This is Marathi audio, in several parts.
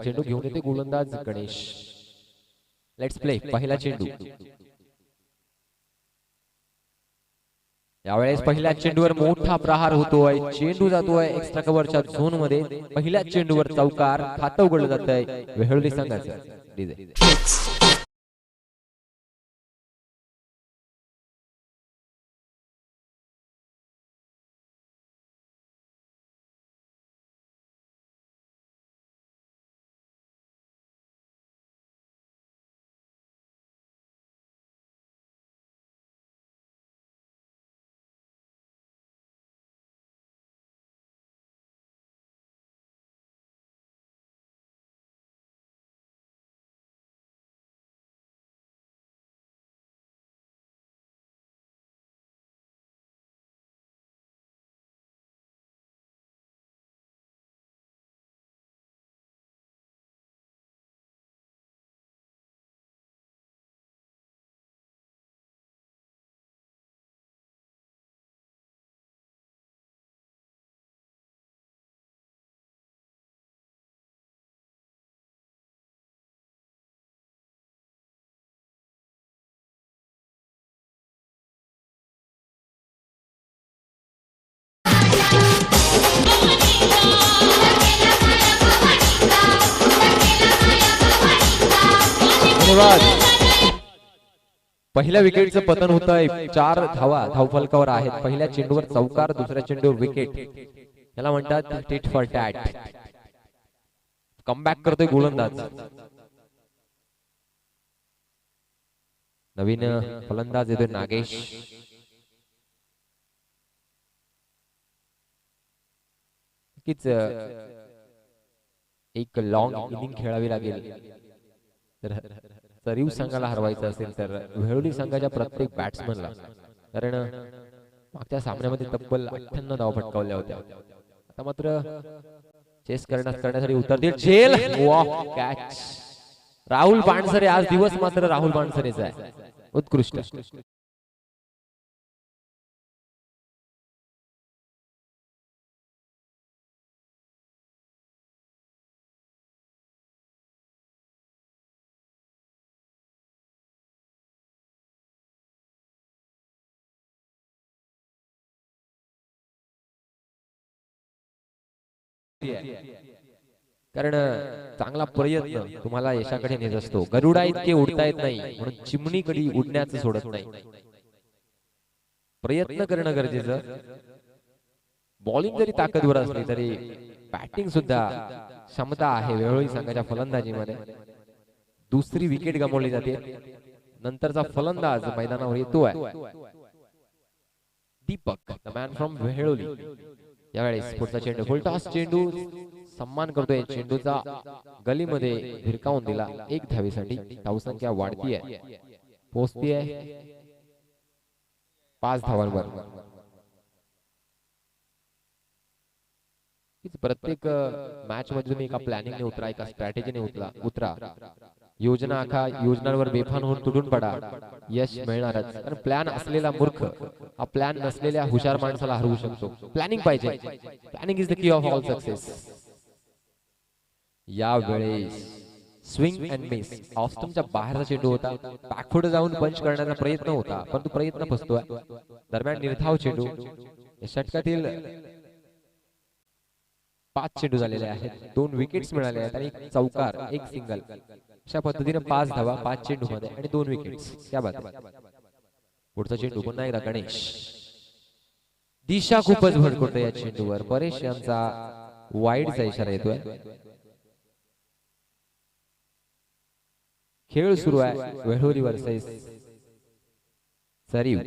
चेंडू घेऊन येते गोलंदाज गणेश. Let's play. पहिला चेंडू. यावेळेस पहिल्या चेंडूवर मोठा प्रहार होतोय. चेंडू जातोय एक्स्ट्रा कव्हरच्या झोन मध्ये. पहिल्या चेंडूवर चौकार. खातं उघडलं जातंय वेहळी संघाचं. डीजे धन्यवाद. पहिल्या विकेटचं पतन होत आहे. 4 धावा धावफलकावर आहेत. पहिल्या चेंडूवर चौकार. दुसऱ्या चेंडूवर विकेट. याला म्हणतात टिट फॉर टॅट. कमबॅक करतोय गोलंदाज. नवीन फलंदाज येतोय नागेश. एक लॉंग इनिंग खेळावी लागेल. तर सरीव संघाला हरवायचं असेल तर वेहळी संघाच्या प्रत्येक बॅट्समनला, कारण मागच्या सामन्यामध्ये तब्बल 98 धावा फटकावल्या होत्या. आता मात्र चेस करण्यासाठी उतरतील. झेल. वाह, कॅच. राहुल पानसरे. आज दिवस मात्र राहुल पानसरेचा आहे. उत्कृष्ट. कारण चांगला प्रयत्न तुम्हाला यशाकडे नेत असतो. गरुडा इतके उडता येत नाही म्हणून चिमणीकडे उडण्याचं सोडत नाही. प्रयत्न करणं गरजेचं. बॉलिंग जरी ताकदवर असली तरी बॅटिंग सुद्धा क्षमता आहे वेहळी संघाच्या फलंदाजीमध्ये. दुसरी विकेट गमावली जाते. नंतरचा फलंदाज मैदानावर येतोय दीपक, द मॅन फ्रॉम वेहळी. यावेळेस पुढचा चेंडू फुलटॉस चेंडू. सन्मान करतोय चेंडूचा. गलीमध्ये भिरकावून दिला. 1 धावेसाठी धावसंख्या वाढतीये. पोहोचतीये 5 धावांवर. प्रत्येक मॅच मध्ये तुम्ही एका प्लॅनिंगने उतरा, एका स्ट्रॅटेजीने उतरा. योजना आखा. योजनांवर बेफान होऊन तुटून पडा. यश मिळणारच. कारण प्लॅन असलेला मूर्ख हा प्लॅन नसलेल्या हुशार माणसाला हरवू शकतो. प्लॅनिंग पाहिजे. Planning is the key of all success. यावेळेस स्विंग अँड मिस. ऑस्टमच्या बाहेरचा चेंडू होता. बॅकफुट जाऊन पंच करण्याचा प्रयत्न होता, परंतु प्रयत्न फसतोय. दरम्यान निर्धाव चेंडू. षटकातील 5 चेंडू झालेले आहेत. 2 विकेट्स मिळाले आहेत आणि 1 चौकार, 1 सिंगल. अशा पद्धतीने 5 धावा 5 चेंडू मध्ये आणि 2 विकेट्स. क्या बात आहे. पुढचा चेंडू पुन्हा एकदा गणेश. दिशा खूपच भडकवते या चेंडूवर. परेश यांचा वाईडचा इशारा येतोय. खेळ सुरू आहे वेहळी वर्सेस सरीव.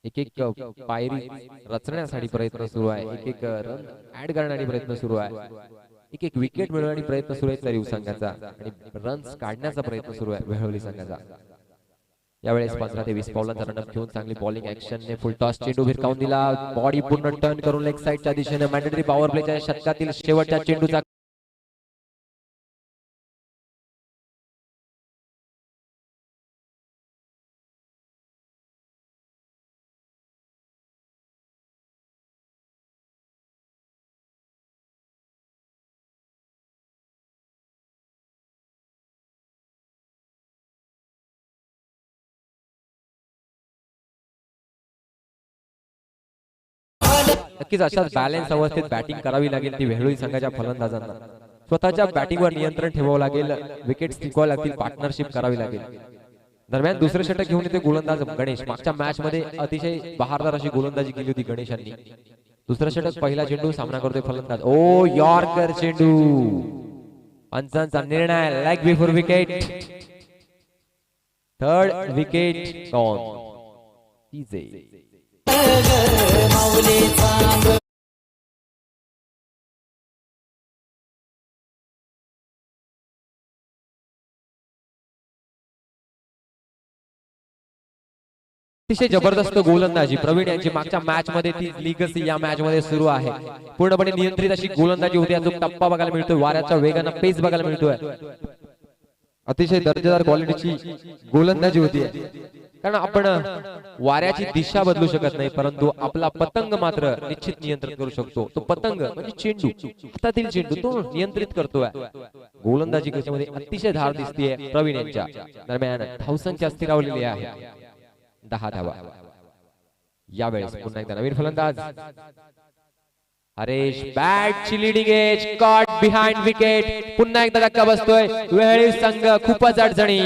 एक पायरी रचण्यासाठी प्रयत्न सुरू आहे. एक रन ऍड करण्यासाठी प्रयत्न सुरू आहे. एक विकेट मिळवण्यासाठी प्रयत्न सुरू आहे सरीव संघाचा आणि रन्स काढण्याचा प्रयत्न सुरू आहे वेहळी संघाचा. यावेळेस 15 ते 20 पावलांचा रनअप घेऊन चांगली बॉलिंग ऍक्शनने फुलटॉस चेंडू भिरकावून दिला. बॉडी पूर्ण टर्न करून लेग साइडच्या दिशेने मॅन्डेटरी पॉवर प्लेच्या षटकातील शेवटच्या चेंडूचा नक्कीच अशाच बॅलन्स अवस्थेत बॅटिंग करावी लागेल ती वेळोळी संघाच्या फलंदाजांना. स्वतःच्या बॅटिंगवर नियंत्रण ठेवावं लागेल, विकेट्स टिकवावी लागतील, पार्टनरशिप करावी लागेल. दरम्यान दुसरे षटक घेऊन येते गोलंदाज गणेश. मागच्या मॅच मध्ये अतिशय बहारदार अशी गोलंदाजी केली होती गणेशांनी. दुसरा षटक पहिला चेंडू सामना करतोय फलंदाज. ओ यॉर्कर चेंडू, पंचांचा निर्णय, leg before wicket, third wicket gone. अतिशय जबरदस्त गोलंदाजी प्रवीण यांची मागच्या मॅच मध्ये ती लीगसी या मॅच मध्ये सुरू आहे. पूर्णपणे नियंत्रित अशी गोलंदाजी होती. अजून टप्पा बघायला मिळतोय, वाऱ्याच्या वेगानं पेस बघायला मिळतोय. अतिशय दर्जेदार क्वालिटीची गोलंदाजी होती. कारण आपण वाऱ्याची दिशा बदलू शकत नाही, परंतु आपला पतंग मात्र निश्चित नियंत्रित करू शकतो. तो पतंग म्हणजे चेंडू, हातातील चेंडू तो नियंत्रित करतोय. गोलंदाजी कशामध्ये अतिशय धार दिसतीये प्रवीण यांच्या. दरम्यान धावसंख्या स्थिरावलेली आहे 10 धावा. यावेळेस पुन्हा एकदा नवीन फलंदाज हरेश. बॅटची leading edge, caught behind wicket. पुन्हा एकदा धक्का बसतोय, वेळी संघ खूपच अडचणी.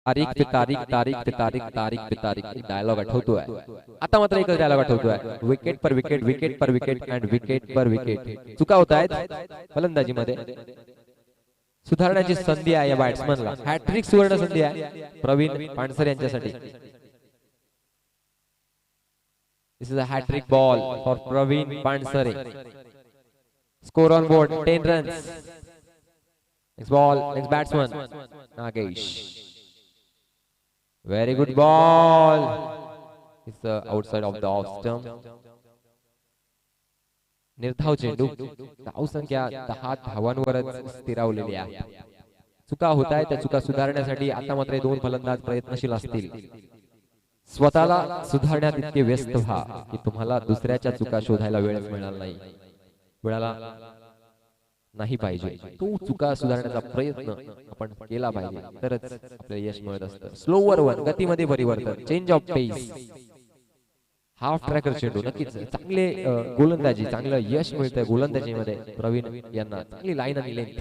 तारीख पे तारीख, तारीख पे तारीख, तारीख पे तारीख डायलॉग आठवतोय. आता मात्र एकच डायलॉग आठवतोय, wicket per wicket, wicket per wicket and wicket per wicket. चुका होत आहेत फलंदाजीमध्ये, सुधारण्याची संधी आहे या बॅट्समनला. हॅट्रिक सुवर्ण संधी आहे प्रवीण पानसरे यांच्यासाठी. This is a hat trick ball for Praveen Pansare. Score on board 10 runs. Next ball, next batsman Nagesh. Very good ball. It's outside of the off stump. निर्धाव चेंडू. धाव संख्या 10 धावांवरच स्थिरावलेली आहे. चुका होत आहेत, त्या चुका सुधारण्यासाठी आता मात्र दोन फलंदाज प्रयत्नशील असतील. स्वतःला सुधारण्यात इतके व्यस्त व्हा की तुम्हाला दुसऱ्याच्या चुका शोधायला वेळच मिळणार नाही. वेळाला नाही पाहिजे, तो चुका सुधारण्याचा प्रयत्न आपण केला पाहिजे, तरच आपल्याला यश मिळत असतं. स्लोवर वन, गतीमध्ये परिवर्तन, change of pace, half tracker चेंडू. नक्कीच चांगले गोलंदाजी, चांगलं यश मिळतंय गोलंदाजीमध्ये प्रवीण यांना. चांगली लाईन आणि लेंथ,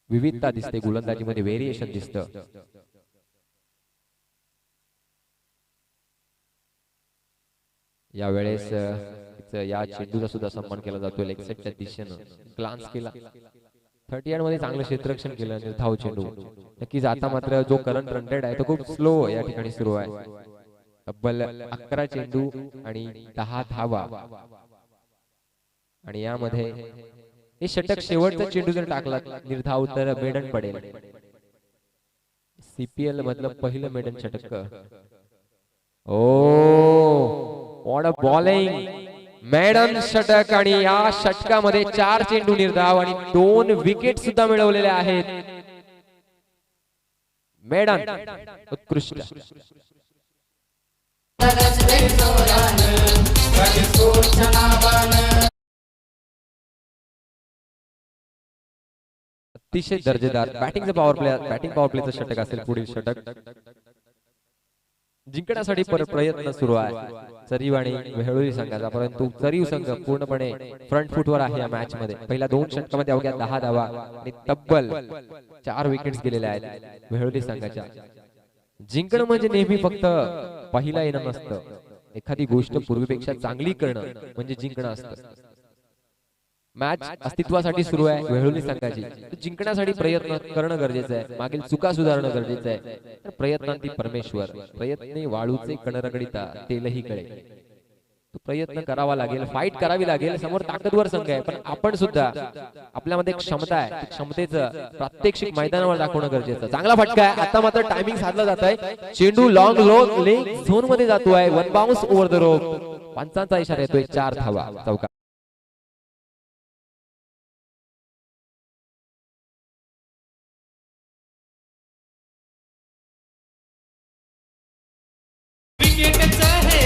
विविधता दिसते गोलंदाजीमध्ये, व्हेरिएशन दिसतं. यावेळेस या चेंडूचा सुद्धा सन्मान केला जातो. लेग साइडच्या दिशेनं ग्लान्स केला, 30 मध्ये चांगलं क्षेत्ररक्षण केलं. निर्धाव चेंडू. नक्कीच आता मात्र जो करंट रन रेट आहे तो खूप स्लो या ठिकाणी सुरू आहे. तब्बल 11 चेंडू आणि 10 धावा. आणि यामध्ये हे षटक शेवटचा चेंडू जर टाकला निर्धाव तर मेडन पडेल. सीपीएल मधलं पहिलं मेडन षटक. ओ व्हॉट अ बॉलिंग, मेडन षटक. आणि या षटकामध्ये 4 चेंडू निर्धाव आणि 2 विकेट सुद्धा मिळवलेले आहेत. मेडन उत्कृष्ट. अतिशय दर्जेदार बॅटिंगचा पॉवर प्ले, बॅटिंग पॉवर प्लेचं षटक असेल पुढील षटक. जिंकण्यासाठी प्रयत्न सुरू आहे चरीव आणि वेळोळी संघाचा, परंतु चरीव संघ पूर्णपणे फ्रंट फुटवर आहे या मॅच मध्ये. पहिल्या 2 षटकामध्ये अवघ्या 10 धावा आणि तब्बल 4 विकेट्स गेलेल्या आहेत वेळोळी संघाच्या. जिंकणं म्हणजे नेहमी फक्त पहिला येणं नसतं. एखादी गोष्ट पूर्वीपेक्षा चांगली करणं म्हणजे जिंकणं असतं. मॅच अस्तित्वासाठी सुरू आहे वेळोळी संघाची, जिंकण्यासाठी प्रयत्न करणं गरजेचं आहे. मागील चुका सुधारणं गरजेचं आहे. तर प्रयत्नांती परमेश्वर, प्रयत्ने वाळूचे कणरगडिता तेलही कळे. प्रयत्न करावा लागेल, फाईट करावी लागेल. समोर ताकदवर संघ आहे, पण आपण सुद्धा आपल्यामध्ये क्षमता आहे, क्षमतेचं प्रात्यक्षिक मैदानावर दाखवणं गरजेचं. चांगला फटका आहे. आता मात्र टायमिंग साधलं जात आहे. चेंडू लॉंग लो लेग झोन मध्ये जातोय. 1 बाउन्स ओव्हर द रोप. पंचांचा इशारा येतोय. 4 धावा चौका.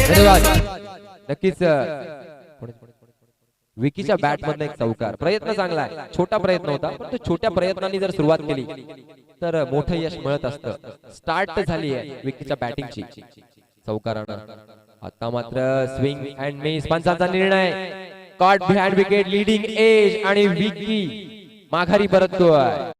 धन्यवाद. नक्कीच विकीच्या बॅट मधून एक चौकार. प्रयत्न चांगला आहे, छोटा प्रयत्न होता, पण छोट्या प्रयत्नांनी जर सुरुवात केली तर मोठं यश मिळत असतं. स्टार्ट झाली आहे विकीच्या बॅटिंगची चौकारानं. आता मात्र स्विंग अँड मिस, पंचांचा निर्णय. Cot behind wicket, leading edge आणि विकी माघारी परततोय.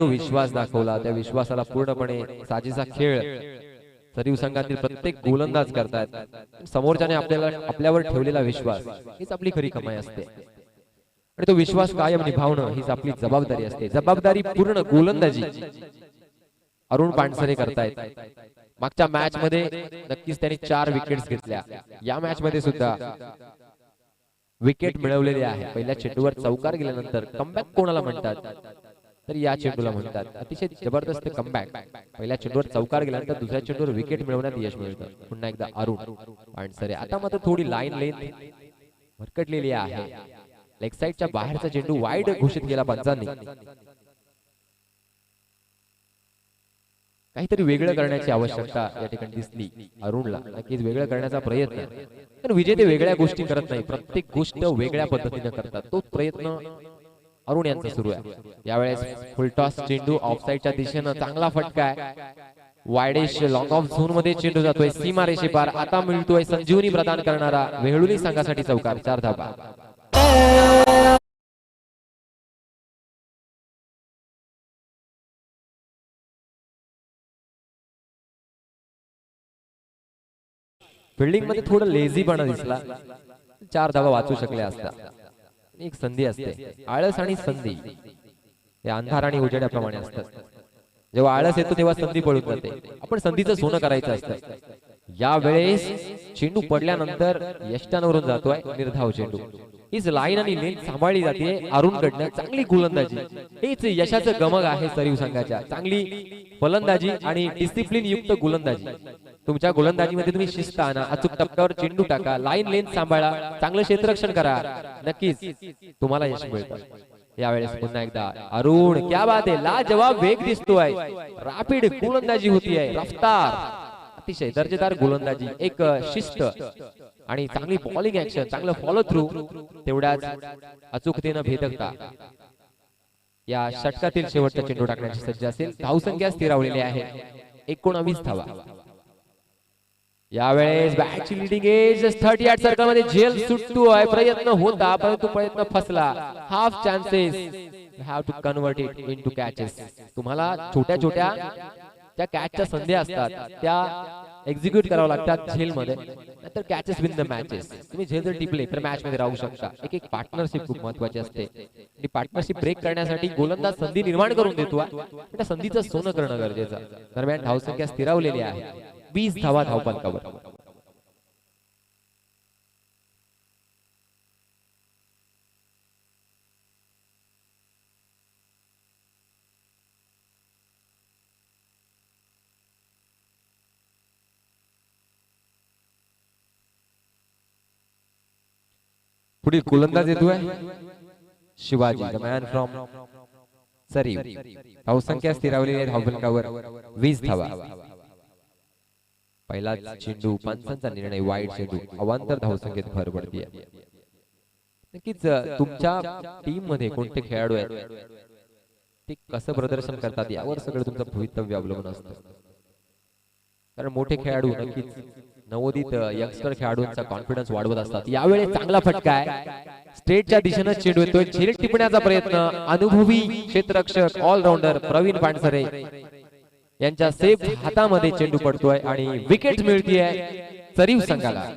विश्वास दाखवला, त्या विश्वासाला पूर्णपणे साजेसा खेळ सरीव संघातील प्रत्येक गोलंदाज करतायत. समोरच्याने आपल्यावर ठेवलेला विश्वास हीच आपली खरी कमाई असते आणि तो विश्वास कायम निभावणं हीच आपली जबाबदारी असते. जबाबदारी पूर्ण गोलंदाजी अरुण पानसरे करतायत. मागच्या मॅच मध्ये नक्कीच त्यांनी 4 विकेट्स घेतल्या. या मॅच मध्ये सुद्धा विकेट मिळवलेली आहे. पहिल्या चेंडूवर चौकार गेल्यानंतर कमबॅक कोणाला म्हणतात तर या चेंडूला म्हणतात. अतिशय जबरदस्त कमबॅक. पहिल्या चेंडूवर चौकार गेल्यानंतर दुसऱ्या चेंडूवर विकेट मिळवण्यात यश मिळतं. पुन्हा एकदा अरुण पानसरे. आता मात्र थोडी लाईन लेंथ भरकटलेली आहे. लेग साइडच्या बाहेरचा चेंडू वाईड घोषित केला पंचांनी. काहीतरी वेगळं करण्याची आवश्यकता या ठिकाणी दिसली अरुणला. नक्कीच वेगळं करण्याचा प्रयत्न. पण विजेते वेगळ्या गोष्टी करत नाही, प्रत्येक गोष्ट वेगळ्या पद्धतीने करतात. तो प्रयत्न अरुण यांचा सुरू आहे. यावेळेस फुलटॉस चेंडू ऑफसाइडच्या दिशेनं, चांगला फटका आहे. वायडेश लॉंग ऑफ झोन मध्ये चेंडू जातोय सीमा रेषेपार. आता मिळतोय संजीवनी प्रदान करणारा वेहळुली संघासाठी चौकार. 4 धावा. फिल्डिंग मध्ये थोडं लेझीपणा दिसला. 4 धावा वाचू शकले असता. एक संधी असते. आळस आणि संधी हे अंधार आणि उजेडाप्रमाणे असतात. जेव्हा आळस येतो तेव्हा संधी पळून जाते. आपण संधीचं सोनं करायचं असतं. या वेळेस चेंडू पडल्यानंतर यष्टांवरून जातोय निर्धाव चेंडू. हीच लाईन आणि लेन सांभाळली जाते अरुणकडनं. चांगली गोलंदाजी, हेच यशाचं गमक आहे सरीव संघाच्या. चांगली फलंदाजी आणि डिसिप्लिन युक्त गोलंदाजी. तुमच्या गोलंदाजीमध्ये तुम्ही शिस्त आणा, अचूक टप्प्यावर चेंडू टाका, लाईन लेंथ सांभाळा, चांगलं क्षेत्ररक्षण करा, नक्कीच तुम्हाला यश मिळतं. यावेळेस पुन्हा एकदा अरुण, क्या बात आहे, लाजवाब वेग दिसतोय. रॅपिड गोलंदाजी होतीये, रफ्तार, अतिशय दर्जेदार गोलंदाजी, एक शिस्त आणि चांगली बॉलिंग ऍक्शन, चांगलं फॉलो थ्रू, तेवढ्याच अचूकतेनं भेदकता. या षटकातील शेवटचा चेंडू टाकण्याची सज्ज असेल. धावसंख्या स्थिरावलेली आहे 19 धावा. यावेळेस बॅटची लीडिंग एज 38 सर्कल मध्ये झेल सुटतोय. प्रयत्न होता परंतु प्रयत्न फसला. Half chances, you have to convert it into catches. तुम्हाला छोट्या छोट्या त्या कॅचच्या संधी असतात, त्या एक्झिक्यूट करावं लागतात झेल मध्ये, नंतर कॅचेस विन द मॅचेस. तुम्ही झेल जर टिपले तर मॅच मध्ये राहू शकता. एक पार्टनरशिप खूप महत्त्वाची असते. आणि पार्टनरशिप ब्रेक करण्यासाठी गोलंदाज संधी निर्माण करून देतो, त्या संधीचं सोनं करणं गरजेचं. दरम्यान धावसंख्या स्थिरावलेली आहे 20 धावा धावफलकावर. पुढील गोलंदाज येतोय शिवाजी, द मॅन फ्रॉम सरीव. धावसंख्या स्थिरावलेली आहे धावफलकावर 20 धावा. पहिला चेंडू, पंचांचा निर्णय, वाईड चेंडू, अवांतर धावसंख्येत भर पडते. नक्कीच तुमच्या टीम मध्ये कोणते खेळाडू आहेत, ते कसं प्रदर्शन करतात यावर सगळं तुमचं भवितव्य अवलंबून असतं. कारण मोठे खेळाडू नक्कीच नवोदित यंगस्टर खेळाडूंचा कॉन्फिडन्स वाढवत असतात. यावेळेस चांगला फटका आहे, स्ट्रेटच्या दिशेने चेंडू येतोय. झेल टिपण्याचा प्रयत्न, अनुभवी क्षेत्ररक्षक ऑलराऊंडर प्रवीण पानसरे यांच्या सेफ हातामध्ये चेंडू पडतोय आणि विकेट मिळतीये सरीव संघाला.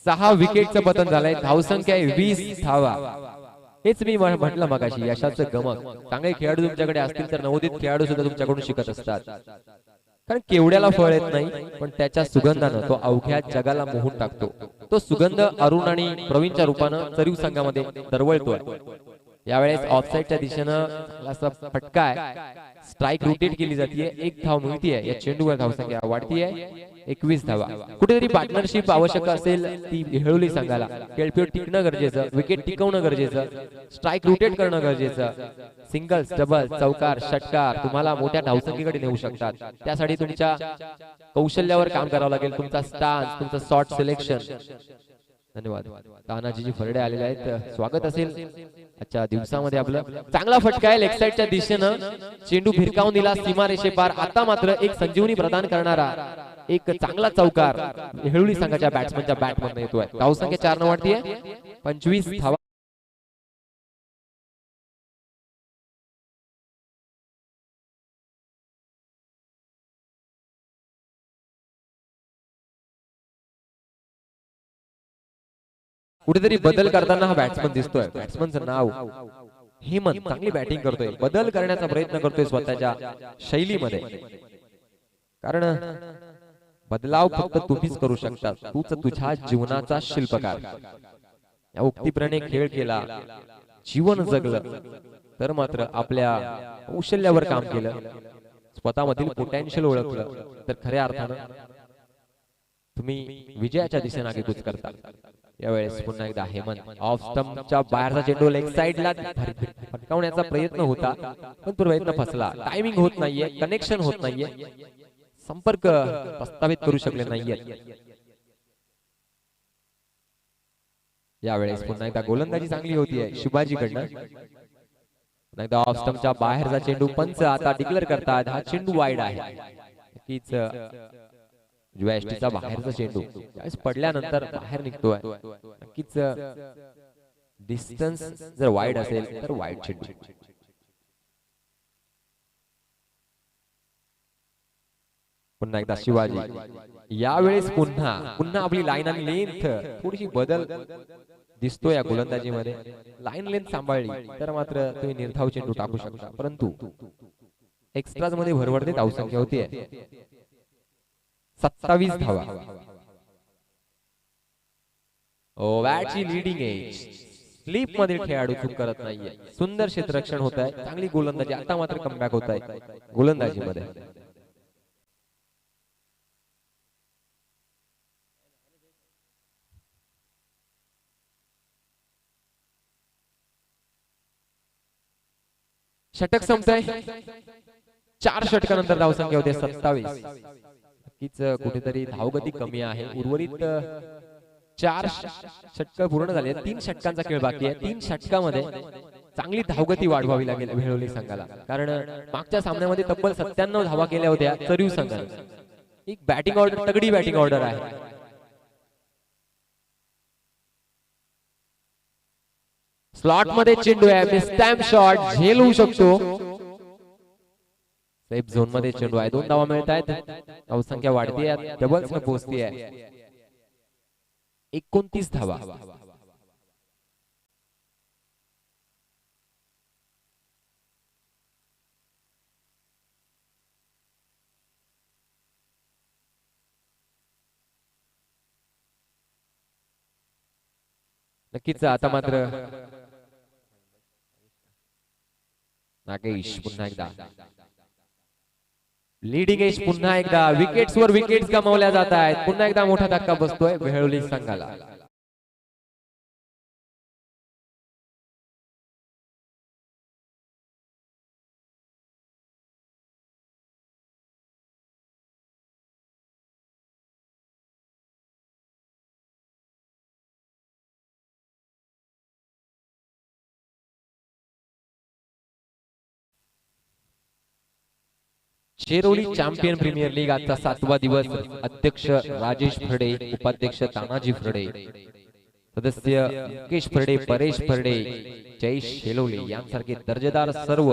सहा विकेटचं पतन झालंय. धावसंख्या 20 धावा. हेच मी म्हटलं मगाशी, यशाचं गमक. चांगले खेळाडू तुमच्याकडे असतील तर नवोदित खेळाडू सुद्धा तुमच्याकडून शिकत असतात. कारण केवड्याला फळ येत नाही, पण त्याच्या सुगंधानं तो अवघ्या जगाला मोहून टाकतो. तो सुगंध अरुण आणि प्रवीणच्या रूपानं चरीव संघामध्ये दरवळतोय. यावेळेस ऑफसाईडच्या दिशेनं चांगलासा फटका आहे. स्ट्राइक रोटेट केली जाते, एक धाव मिळतीये. या चेंडूवर धावसंख्या वाढतीये 21 धावा. कुठेतरी पार्टनरशिप आवश्यक असेल ती वेळोली संघाला. खेळपीळ टिकणं गरजेचं, विकेट टिकवणं गरजेचं, स्ट्राइक रोटेट करणं गरजेचं. सिंगल्स, डबल, चौकार, षटकार तुम्हाला मोठ्या धावसंख्येकडे नेऊ शकतात. त्यासाठी तुमच्या कौशल्यावर काम करावं लागेल. तुमचा स्टान्स, तुमचं शॉट सिलेक्शन. धन्यवाद. तानाजी फरडे आलेले आहेत, स्वागत असेल आजच्या दिवसामध्ये आपलं. चांगला फटका आहे लेग साइडच्या दिशेनं, चेंडू भिरकावून दिला सीमारेषेपार. आता मात्र एक संजीवनी प्रदान करणारा एक चांगला चौकार हेळुली संघाच्या बॅट्समनच्या बॅटमधून येतोय. धावसंख्या 4 न वाढतीये, 25 धावा. कुठेतरी बदल करताना हा बॅट्समन दिसतोय. बॅट्समनचं नाव हेमंत, चांगली बॅटिंग करतोय, बदल करण्याचा प्रयत्न करतोय स्वतःच्या शैलीमध्ये. कारण बदलाव फक्त तुम्हीच करू शकता, तूच तुझ्या जीवनाचा शिल्पकार. या उक्तीप्रमाणे खेळ केला, जीवन जगलं, तर मात्र आपल्या कौशल्यावर काम केलं, स्वतःमधील पोटेन्शियल ओळखलं, तर खऱ्या अर्थानं तुम्ही विजयाच्या दिशेने आगेकूच करता. यावेळेस पुन्हा एकदा हेमंत ऑफ स्टंपच्या बाहेरचा चेंडू लेग साइडला फटकावण्याचा प्रयत्न होता, पण तो प्रयत्न फसला. टायमिंग होत नाहीये, कनेक्शन होत नाहीये, संपर्क प्रस्थापित करू शकले नाहीये. यावेळेस पुन्हा एकदा गोलंदाजी चांगली होतीये शिवाजीकडनं. पुन्हा एकदा ऑफ स्टंपच्या बाहेरचा चेंडू पंच आता डिक्लेअर करतात हा चेंडू वाईड आहे. नक्कीच चा बाहेरचा चेंडू पडल्यानंतर बाहेर निघतोय. नक्कीच डिस्टन्स जर वाईड असेल तर वाईड चेंडू. पुन्हा एकदा शिवाजी. यावेळेस पुन्हा आपली लाईन आणि लेंथ थोडीशी बदल दिसतोय या गोलंदाजीमध्ये. लाईन लेंथ सांभाळली तर मात्र तुम्ही निर्धाव चेंडू टाकू शकता, परंतु एक्स्ट्राज मध्ये भरभरते धावसंख्या होतीये 27 धावा. बॅटची लीडिंग एज, स्लीप मधील खेळाडू चूक करत नाहीये. सुंदर क्षेत्ररक्षण होत आहे, चांगली गोलंदाजी. आता मात्र कमबॅक होत आहे गोलंदाजीमध्ये. षटक संपतंय, 4 षटकानंतर धावसंख्या होते 27. नक्कीच कुठेतरी धावगती कमी आहे. उर्वरित 4 षटक पूर्ण झाले, 3 षटकांचा खेळ बाकी आहे. 3 षटकामध्ये चांगली धावगती वाढवावी लागेल वेळोली संघाला, कारण मागच्या सामन्यामध्ये तब्बल 97 धावा केल्या होत्या चरीव संघाने. एक बॅटिंग ऑर्डर, तगडी बॅटिंग ऑर्डर आहे. स्लॉट मध्ये चेंडू आहे, स्टॅम्प शॉट झेल होऊ शकतो. सेफ झोन मध्ये चेंडू आहे, 2 धावा मिळत आहेत. धावसंख्या वाढतीये, डबल्स मध्ये पोहोचती आहे 29 धावा. नक्कीच आता मात्र नागेश पुन्हा एकदा लीडिंग एज. पुन्हा एकदा विकेट्स वर विकेट्स गमावल्या जात आहेत. पुन्हा एकदा मोठा धक्का बसतोय वेळोली संघाला. शेरोली चॅम्पियन प्रीमियर लीग आजचा 7वा दिवस. अध्यक्ष राजेश फरडे, उपाध्यक्ष तानाजी फरडे, सदस्य मुकेश फरडे, परेश फरडे, जयेश शेलोले यांसारखे दर्जेदार सर्व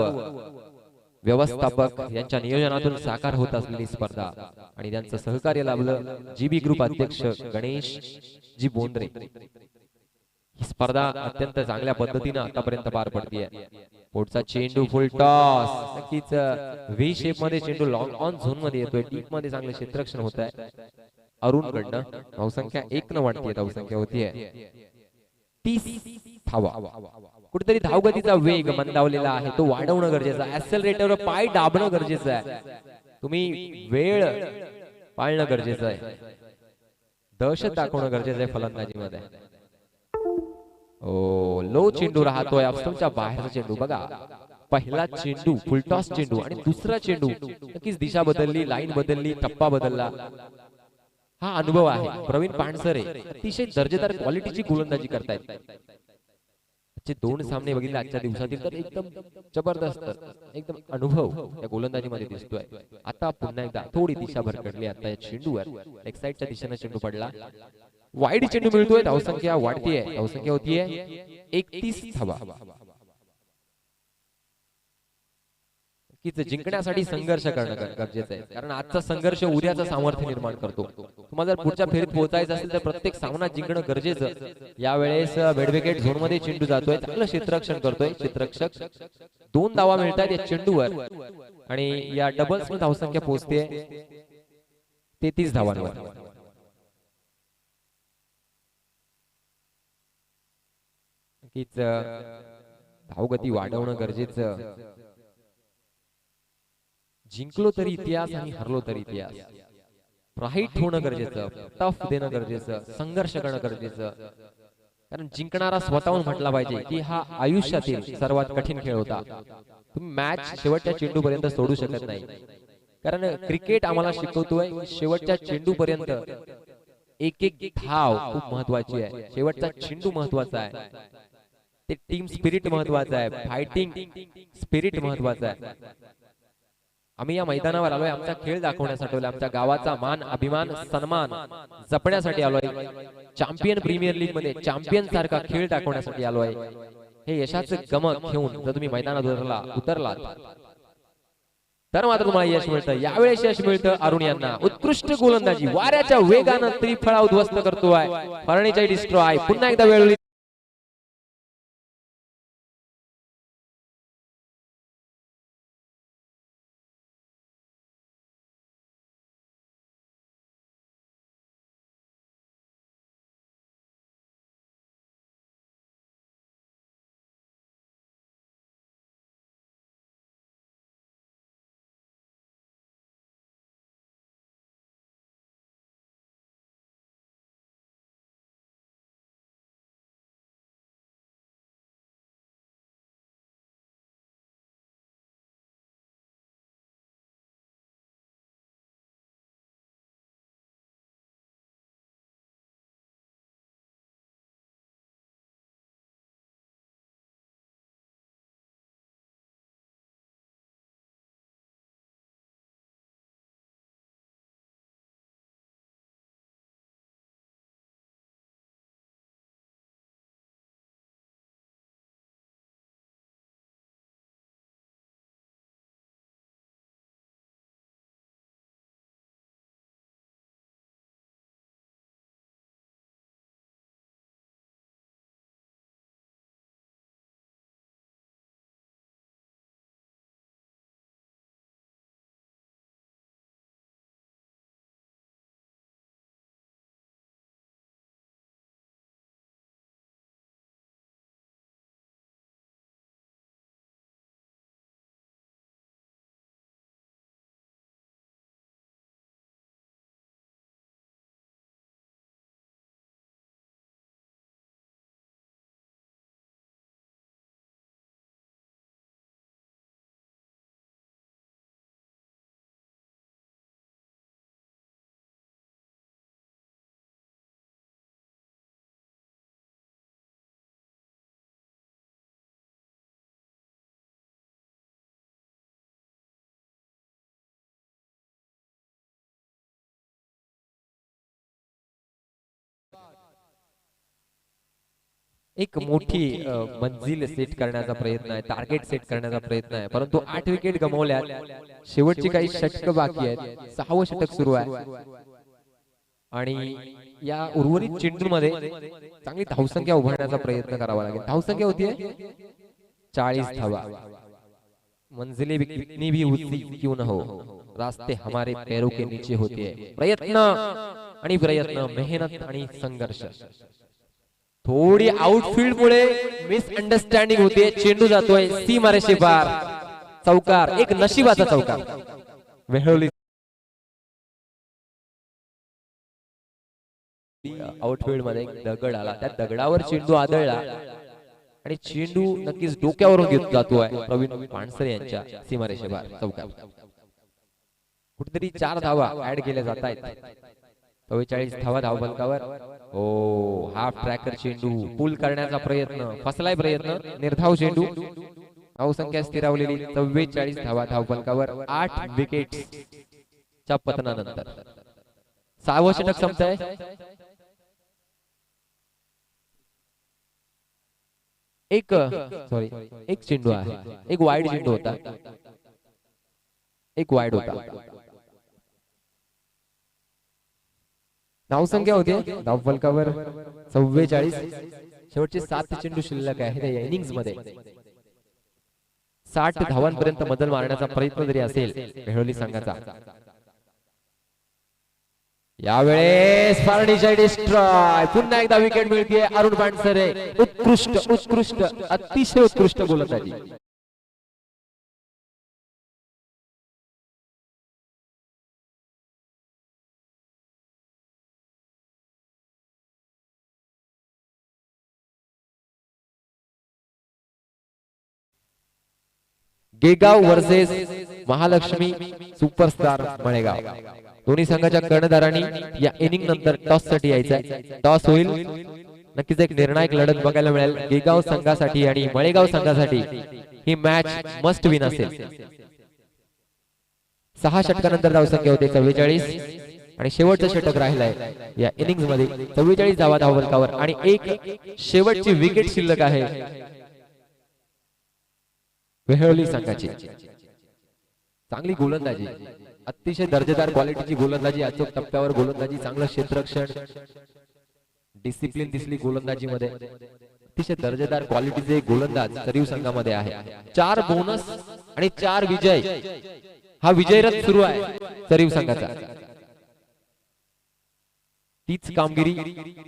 व्यवस्थापक यांच्या नियोजनातून साकार होत असलेली स्पर्धा आणि त्यांचं सहकार्य लाभलं जीबी ग्रुप अध्यक्ष गणेश जी बोंद्रे. ही स्पर्धा अत्यंत चांगल्या पद्धतीने आतापर्यंत पार पडतीये. पुढचा चेंडू फुल टॉस, नक्कीच व्ही शेप मध्ये चेंडू लॉंग ऑन झोन मध्ये येतोय, डीप मध्ये चांगले क्षेत्ररक्षण होत आहे अरुण कडनं. धावसंख्या 1 न वाढतीये, धावसंख्या होतीये 30 धावा. कुठेतरी धावगतीचा वेग मंदावलेला आहे, तो वाढवणं गरजेचं आहे. ऍक्सेलरेटरवर पाय दाबणं गरजेचं आहे, तुम्ही वेळ पाळणं गरजेचं आहे, दहशत दाखवणं गरजेचं आहे फलंदाजीमध्ये. ओ लो चेंडू राहतोय, ऑफस्टंपच्या बाहेरचा चेंडू. बघा पहिला चेंडू फुलटॉस चेंडू आणि दुसरा चेंडू, नक्कीच दिशा बदलली, लाईन बदलली, टप्पा बदलला. हा अनुभव आहे. प्रवीण पानसरे अतिशय दर्जेदार क्वालिटीची गोलंदाजी करतायत. आजचे 2 सामने बघितले आजच्या दिवसातील तर एकदम जबरदस्त, एकदम अनुभव या गोलंदाजीमध्ये दिसतोय. आता पुन्हा एकदा थोडी दिशा भरकटली आता या चेंडूवर, लेग साइडच्या दिशेने चेंडू पडला, वाईड चेंडू मिळतोय, धावसंख्या वाढतीये, धावसंख्या होतीये 31 धावा. जिंकण्यासाठी संघर्ष करणं गरजेचं आहे, कारण आजचा संघर्ष उद्याचं सामर्थ्य निर्माण करतो. तुम्हाला जर पुढच्या फेरीत पोहोचायचं असेल तर प्रत्येक सामना जिंकणं गरजेचं. यावेळेस मिडविकेट झोन मध्ये चेंडू जातोय, चांगलं क्षेत्ररक्षण करतोय क्षेत्ररक्षक. 2 धावा मिळतात या चेंडूवर आणि या डबल्स मध्ये धावसंख्या पोहोचते 33 धावांवर. नक्कीच धावगती वाढवणं गरजेचं. जिंकलो तरी इतिहास आणि हरलो तरी इतिहास. राईट होणं गरजेचं, टफ देणं गरजेचं, संघर्ष करणं गरजेचं. कारण जिंकणारा स्वतःहून म्हटला पाहिजे की हा आयुष्यातील सर्वात कठीण खेळ होता. तुम्ही मॅच शेवटच्या चेंडू पर्यंत सोडू शकत नाही, कारण क्रिकेट आम्हाला शिकवतोय शेवटच्या चेंडू पर्यंत एक एक धाव खूप महत्वाची आहे. शेवटचा चेंडू महत्वाचा आहे, ते टीम स्पिरिट महत्वाचं आहे, फायटिंग स्पिरिट महत्वाचं आहे. आम्ही या मैदानावर आलोय आमचा खेळ दाखवण्यासाठी, आमच्या गावाचा मान, अभिमान, सन्मान जपण्यासाठी आलोय. चॅम्पियन प्रीमियर लीग मध्ये चॅम्पियन सारखा खेळ दाखवण्यासाठी आलोय. हे यशाचं गमक घेऊन जर तुम्ही मैदानात उतरलात तर मात्र तुम्हाला यश मिळतं. यावेळेस यश मिळतं अरुण यांना. उत्कृष्ट गोलंदाजी, वाऱ्याच्या वेगानं त्रिफळा उद्ध्वस्त करतोय, फर्निचर डिस्ट्रॉय. पुन्हा एकदा वेळ एक मोठी मंजिल सेट करण्याचा प्रयत्न आहे, टार्गेट सेट करण्याचा प्रयत्न आहे, परंतु 8 विकेट गमावल्यात. शेवटची काही षटक बाकी आहेत, 6वं षटक सुरू आहे आणि या उर्वरित चेंडूमध्ये चांगली धावसंख्या उभारण्याचा प्रयत्न करावा लागेल. धावसंख्या होतीये 40 धावा। मंजिलें कितनी भी ऊंची क्यों न हो, रास्ते हमारे पैरों के नीचे होते हैं। प्रयत्न आणि प्रयत्न, मेहनत आणि संघर्ष। थोडी आउटफील्ड मुळे मिसअंडरस्टँडिंग होते, चेंडू जातोय सीमारेषे पार, चौकार, एक नशिबाचा चौकार। वेहळी आउटफील्ड मध्ये एक दगड आला, त्या दगडावर चेंडू आदळला आणि चेंडू नक्कीच डोक्यावरून घेत जातोय प्रवीण पानसरे यांच्या सीमारेषेवर चौकार। कुठेतरी 4 धावा ऍड केल्या जात आहेत। 44 धावा धावफलकावर। ओ हाफ ट्रॅकर चेंडू पुल करण्याचा प्रयत्न, फसलाय प्रयत्न, निर्धाव चेंडू। धावसंख्या स्थिरावलेली 44 धावा धावफलकावर, 8 विकेट्स च्या पतनानंतर 6वं षटक संपतंय। एक चेंडू आहे, एक वाईड चेंडू होता, एक वाईड होता। धावसंख्या होती धावफलकावर 44। शेवटचे 7 चेंडू शिल्लक आहेत या इनिंग्स मध्ये। 60 धावांपर्यंत मदल मारण्याचा प्रयत्न जरी असेल वेहळी संघाचा, यावेळेस फार्निचर डिस्ट्रॉय, पुन्हा एकदा विकेट मिळते अरुण पानसरे। उत्कृष्ट उत्कृष्ट अतिशय उत्कृष्ट गोलंदाजी। गेगाव वर्सेस महालक्ष्मी सुपरस्टार मळेगाव। दोन्ही संघाच्या कर्णधारांनी या इनिंग नंतर टॉस साठी यायचंय। टॉस होईल, नक्कीच एक निर्णायक लढत बघायला मिळेल गेगाव संघासाठी आणि मळेगाव संघासाठी। ही मॅच मस्ट विन असेल। 6 षटकानंतर धावसंख्या होते 44 आणि शेवटचं षटक राहिलंय या इनिंग्स मध्ये। 44 धावा धावफलकावर आणि एक शेवटची विकेट शिल्लक आहे वेहळी संघाची। चांगली गोलंदाजी, अतिशय दर्जेदार क्वालिटीची गोलंदाजी, अचूक टप्प्यावर गोलंदाजी, चांगलं क्षेत्ररक्षण, डिसिप्लिन दिसली गोलंदाजी मध्ये। अतिशय दर्जेदार क्वालिटीचे गोलंदाज सरीव संघामध्ये आहे। 4 बोनस आणि 4 विजय, हा विजयरथ सुरू आहे सरीव संघाचा। तीच कामगिरी,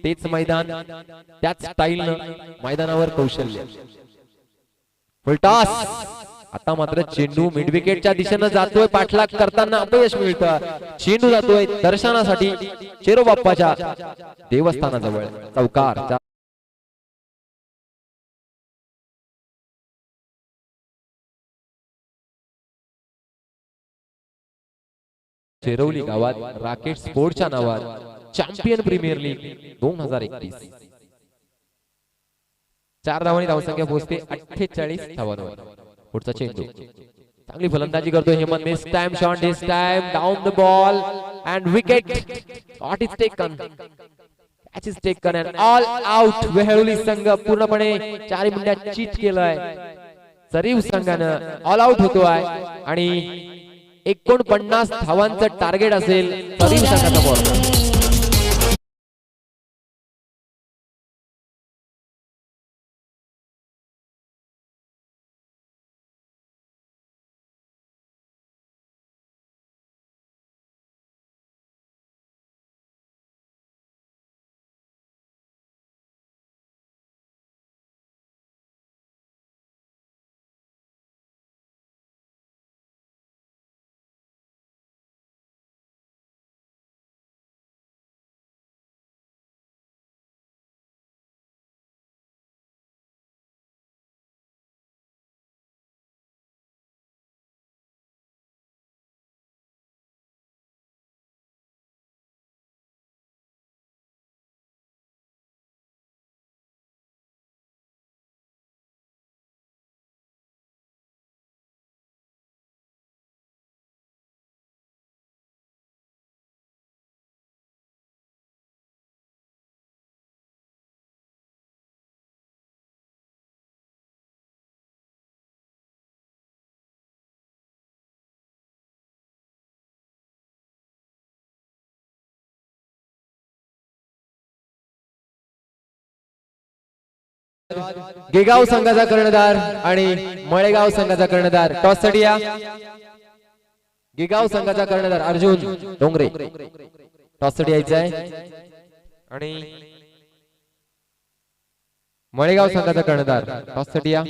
तेच मैदान, त्याच स्टाईलनं मैदानावर कौशल्य। फुलटॉस, आता मात्र चेंडू मिड विकेटच्या दिशेने जातोय, पाठलाग करताना अपयश मिळतं। चेंडू जातोय दर्शनासाठी चेरोबाप्पाच्या देवस्थानाजवळ, चौकार। चेरवली गावात राकेट स्पोर्टच्या नावात चॅम्पियन प्रीमियर लीग 2021। 4 धावांनी धावसंख्या पोहोचते 48 धावांवर। पुढचा चेंडू, चांगली फलंदाजी करतोय Hemant. Mistime shot, this time down the ball and wicket. Shot is taken, catch is taken and all out. Vehli संघ पूर्णपणे 4 मिनिटात चीट केलंय। सरीव संघानं ऑल आउट होतोय आणि 49 धावांचं टार्गेट असेल सरीव संघाचा बॉल। गेगाव संघाचा कर्णधार आणि मळेगाव संघाचा कर्णधार टॉस साठी या. गेगाव संघाचा कर्णधार अर्जुन डोंगरे टॉस साठी यायचा आहे आणि मळेगाव संघाचा कर्णधार टॉस साठी या.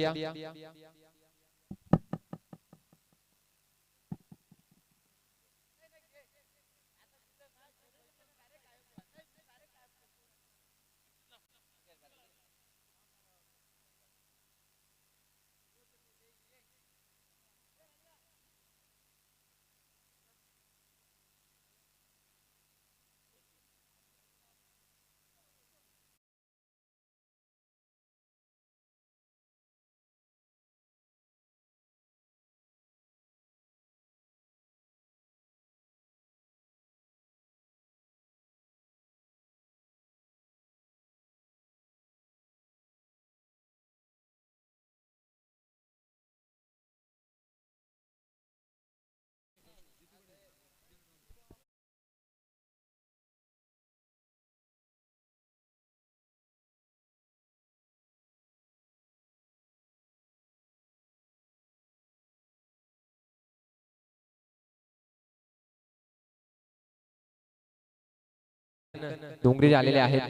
डोंगरे आलेले आहेत.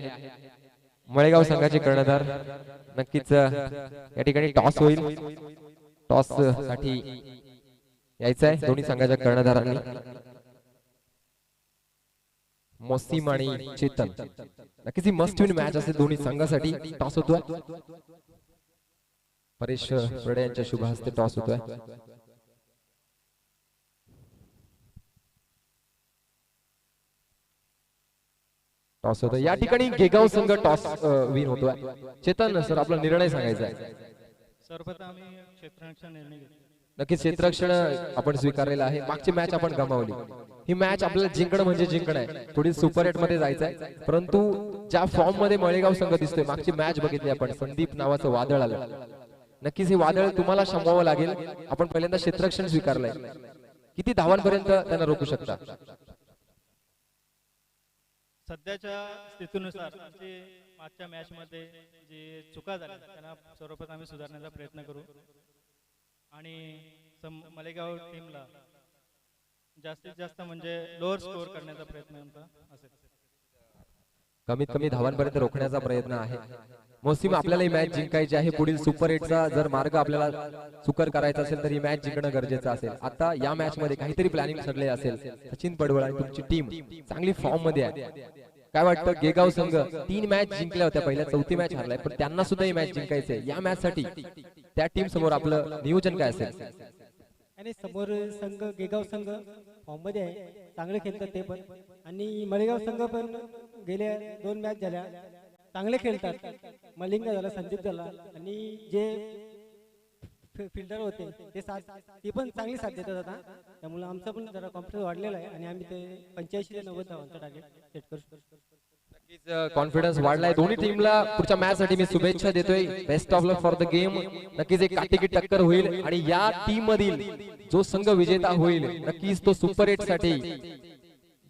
मळेगाव संघाचे कर्णधार नक्कीच या ठिकाणी टॉस होईल. टॉस साठी यायचं आहे दोन्ही संघाच्या कर्णधारांनी. मोसीम आणि चेतन. नक्कीच ही मस्ट विन मॅच असेल दोन्ही संघासाठी. टॉस होतोय. परेश बर्डे यांच्या शुभ हस्ते टॉस होतोय. टॉस होतोय या ठिकाणी गेगाव संघ टॉस विन होतोय. चेतन सर आपला निर्णय सांगायचा आहे. सर्वप्रथम आम्ही क्षेत्ररक्षण निर्णय घेतला. नक्कीच क्षेत्ररक्षण आपण स्वीकारलेलं आहे. मागची मॅच आपण गमावली. ही मॅच आपल्याला जिंकणं म्हणजे जिंकणं आहे. थोडी सुपर 8 मध्ये जायचं आहे. परंतु ज्या फॉर्म मध्ये मळेगाव संघ दिसतोय मागची मॅच बघितली आपण संदीप नावाचं वादळ आलं. नक्कीच हे वादळ तुम्हाला शमवावं लागेल. आपण पहिल्यांदा क्षेत्ररक्षण स्वीकारलंय. किती धावांपर्यंत त्यांना रोखू शकता? सध्याच्या स्थितीनुसार जे मागच्या मॅच मध्ये जे चुका झाल्या त्यांना सर्वप्रथम आम्ही सुधारण्याचा प्रयत्न करू आणि मलेगाव टीमला जास्तीत जास्त म्हणजे लोअर स्कोअर करण्याचा प्रयत्न आमचा असेल. कमीत कमी धावांपर्यंत रोखण्याचा प्रयत्न आहे. मोसीम आपल्याला ही मॅच जिंकायची आहे. पुढील सुपर 8चा जर मार्ग आपल्याला सुकर करायचा असेल तर ही मॅच जिंकणं गरजेचं असेल. आता या मॅच मध्ये काहीतरी प्लॅनिंग ठरले असेल. सचिन पडवळ आणि तुमची टीम चांगली फॉर्म मध्ये आहे. काय वाटतं? गेगाव संघ 3 मॅच जिंकल्या होत्या, पहिल्या 4थी मॅच हरलाय, पण त्यांना सुद्धा ही मॅच जिंकायची आहे. या मॅच साठी त्या टीम समोर आपलं नियोजन काय असेल? आणि समोर संघ गेगाव संघ फॉर्म मध्ये आहे, चांगले खेळतात ते पण. आणि मळेगाव संघ पण गेल्या 2 मॅच झाल्या चांगले खेळतात. मलिंगा झाला, संदीप झाला आणि जे फिल्डर होते ते पण चांगली साथ देतात आता. त्यामुळे आमचा पण जरा कॉन्फिडन्स वाढलेला आहे आणि आम्ही ते 85 ते 90 धावांचा टार्गेट सेट करू शकतो. नक्कीच कॉन्फिडन्स वाढलाय. दोन्ही टीमला पुढच्या मॅच साठी मी शुभेच्छा देतोय. Best of luck for the game. नक्कीच एक काटेकी टक्कर होईल आणि या टीम मधील जो संघ विजेता होईल नक्कीच तो सुपर 8 साठी